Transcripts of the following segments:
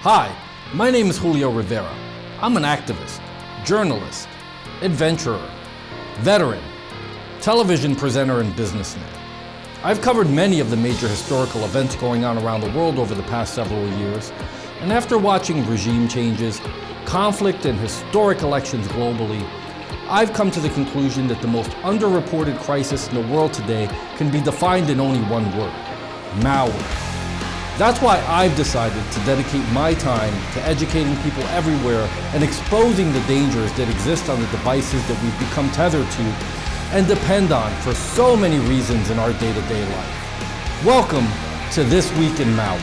Hi, my name is Julio Rivera. I'm an activist, journalist, adventurer, veteran, television presenter, and businessman. I've covered many of the major historical events going on around the world over the past several years, and after watching regime changes, conflict, and historic elections globally, I've come to the conclusion that the most underreported crisis in the world today can be defined in only one word: malware. That's why I've decided to dedicate my time to educating people everywhere and exposing the dangers that exist on the devices that we've become tethered to and depend on for so many reasons in our day-to-day life. Welcome to This Week in Malware.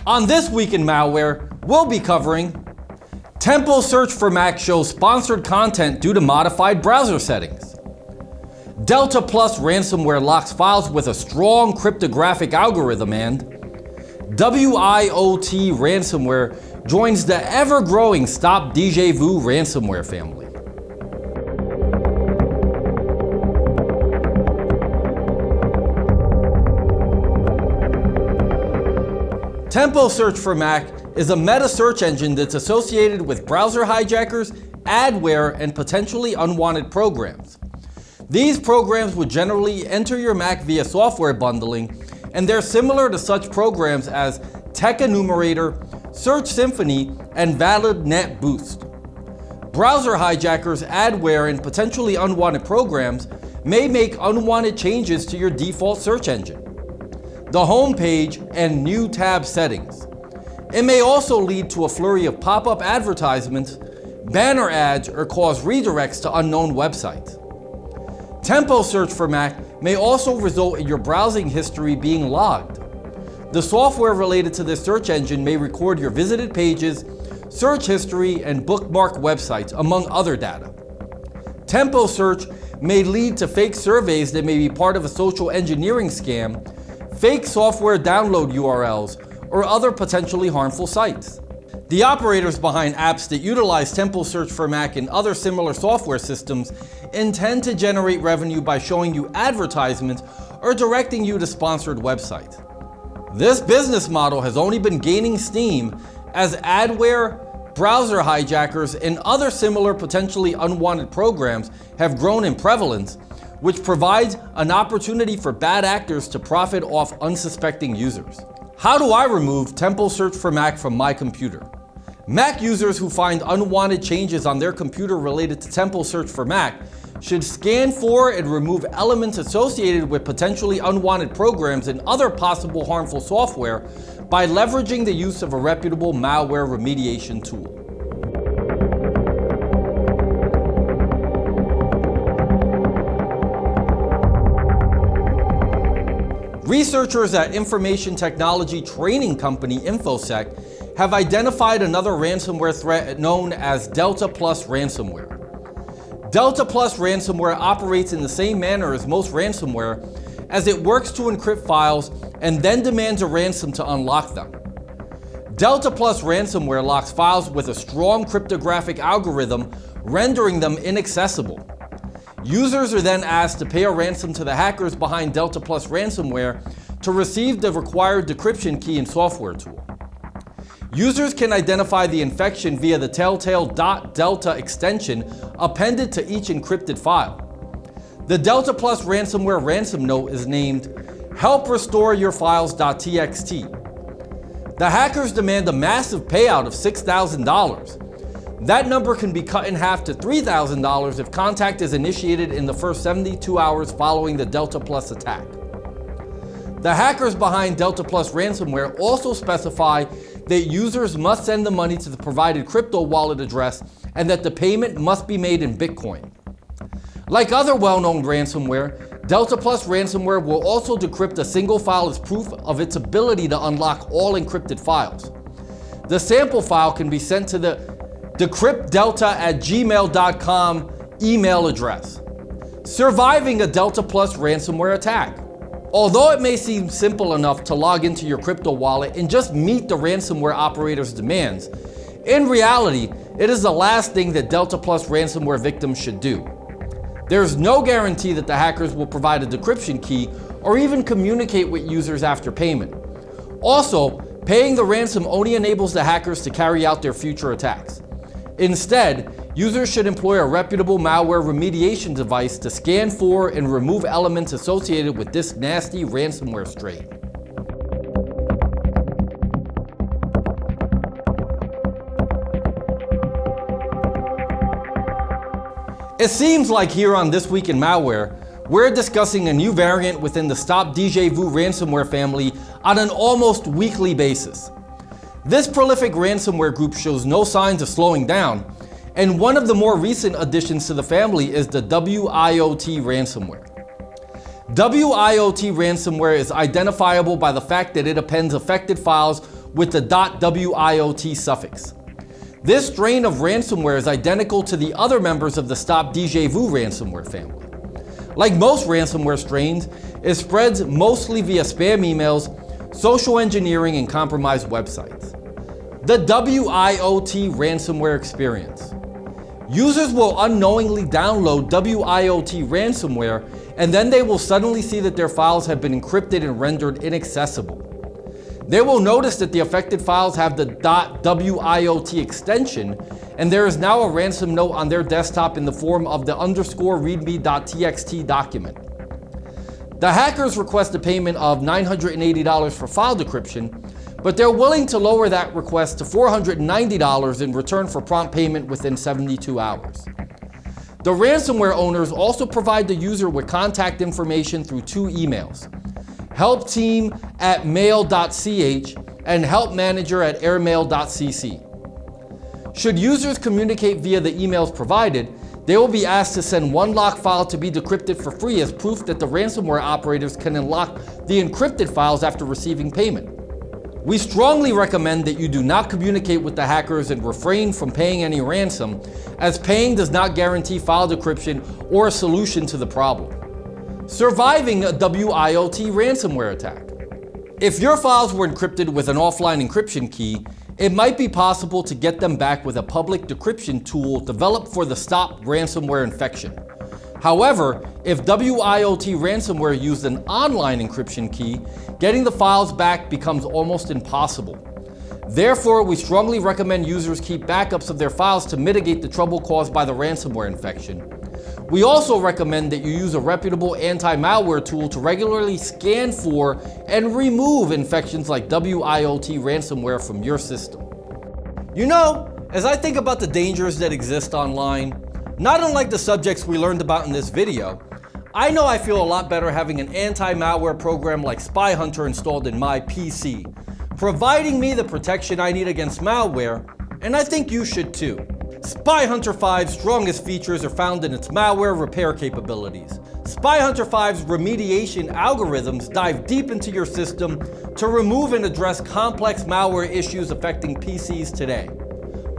On This Week in Malware, we'll be covering TempoSearch for Mac shows sponsored content due to modified browser settings. Delta Plus Ransomware locks files with a strong cryptographic algorithm, and WIOT Ransomware joins the ever-growing Stop Djvu ransomware family. TempoSearch for Mac is a meta search engine that's associated with browser hijackers, adware, and potentially unwanted programs. These programs would generally enter your Mac via software bundling, and they're similar to such programs as Tech Enumerator, Search Symphony, and Valid Net Boost. Browser hijackers, adware, and potentially unwanted programs may make unwanted changes to your default search engine, the home page, and new tab settings. It may also lead to a flurry of pop-up advertisements, banner ads, or cause redirects to unknown websites. TempoSearch for Mac may also result in your browsing history being logged. The software related to this search engine may record your visited pages, search history, and bookmark websites, among other data. TempoSearch may lead to fake surveys that may be part of a social engineering scam, fake software download URLs, or other potentially harmful sites. The operators behind apps that utilize TempoSearch for Mac and other similar software systems intend to generate revenue by showing you advertisements or directing you to sponsored websites. This business model has only been gaining steam as adware, browser hijackers, and other similar potentially unwanted programs have grown in prevalence, which provides an opportunity for bad actors to profit off unsuspecting users. How do I remove TempoSearch for Mac from my computer? Mac users who find unwanted changes on their computer related to TempoSearch for Mac should scan for and remove elements associated with potentially unwanted programs and other possible harmful software by leveraging the use of a reputable malware remediation tool. Researchers at information technology training company Infosec have identified another ransomware threat known as Delta Plus Ransomware. Delta Plus Ransomware operates in the same manner as most ransomware, as it works to encrypt files and then demands a ransom to unlock them. Delta Plus Ransomware locks files with a strong cryptographic algorithm, rendering them inaccessible. Users are then asked to pay a ransom to the hackers behind Delta Plus Ransomware to receive the required decryption key and software tool. Users can identify the infection via the telltale .delta extension appended to each encrypted file. The Delta Plus Ransomware ransom note is named Help Restore Your Files.txt. The hackers demand a massive payout of $6,000. That number can be cut in half to $3,000 if contact is initiated in the first 72 hours following the Delta Plus attack. The hackers behind Delta Plus Ransomware also specify that users must send the money to the provided crypto wallet address and that the payment must be made in Bitcoin. Like other well-known ransomware, Delta Plus Ransomware will also decrypt a single file as proof of its ability to unlock all encrypted files. The sample file can be sent to the decryptdelta@gmail.com email address. Surviving a Delta Plus ransomware attack. Although it may seem simple enough to log into your crypto wallet and just meet the ransomware operator's demands, in reality, it is the last thing that Delta Plus ransomware victims should do. There's no guarantee that the hackers will provide a decryption key or even communicate with users after payment. Also, paying the ransom only enables the hackers to carry out their future attacks. Instead, users should employ a reputable malware remediation device to scan for and remove elements associated with this nasty ransomware strain. It seems like here on This Week in Malware, we're discussing a new variant within the Stop Djvu ransomware family on an almost weekly basis. This prolific ransomware group shows no signs of slowing down, and one of the more recent additions to the family is the WIOT ransomware. WIOT ransomware is identifiable by the fact that it appends affected files with the .wiot suffix. This strain of ransomware is identical to the other members of the Stop Djvu ransomware family. Like most ransomware strains, it spreads mostly via spam emails, social engineering, and compromised websites. The WIOT ransomware experience. Users will unknowingly download WIOT ransomware, and then they will suddenly see that their files have been encrypted and rendered inaccessible. They will notice that the affected files have the .wiot extension, and there is now a ransom note on their desktop in the form of the _readme.txt document. The hackers request a payment of $980 for file decryption, but they're willing to lower that request to $490 in return for prompt payment within 72 hours. The ransomware owners also provide the user with contact information through two emails: helpteam@mail.ch and helpmanager@airmail.cc. Should users communicate via the emails provided, they will be asked to send one lock file to be decrypted for free as proof that the ransomware operators can unlock the encrypted files after receiving payment. We strongly recommend that you do not communicate with the hackers and refrain from paying any ransom, as paying does not guarantee file decryption or a solution to the problem. Surviving a WIOT ransomware attack. If your files were encrypted with an offline encryption key, it might be possible to get them back with a public decryption tool developed for the Stop ransomware infection. However, if WIOT ransomware used an online encryption key, getting the files back becomes almost impossible. Therefore, we strongly recommend users keep backups of their files to mitigate the trouble caused by the ransomware infection. We also recommend that you use a reputable anti-malware tool to regularly scan for and remove infections like WIOT ransomware from your system. You know, as I think about the dangers that exist online, not unlike the subjects we learned about in this video, I know I feel a lot better having an anti-malware program like SpyHunter installed in my PC, providing me the protection I need against malware, and I think you should too. SpyHunter 5's strongest features are found in its malware repair capabilities. SpyHunter 5's remediation algorithms dive deep into your system to remove and address complex malware issues affecting PCs today.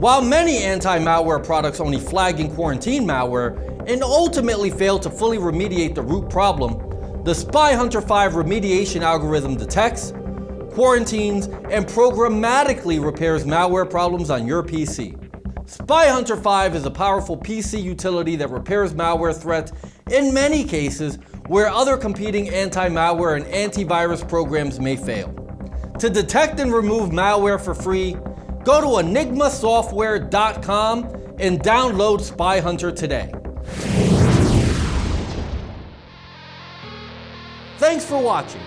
While many anti-malware products only flag and quarantine malware and ultimately fail to fully remediate the root problem, the SpyHunter 5 remediation algorithm detects, quarantines, and programmatically repairs malware problems on your PC. SpyHunter 5 is a powerful PC utility that repairs malware threats in many cases where other competing anti-malware and antivirus programs may fail. To detect and remove malware for free, go to enigmasoftware.com and download SpyHunter today. Thanks for watching.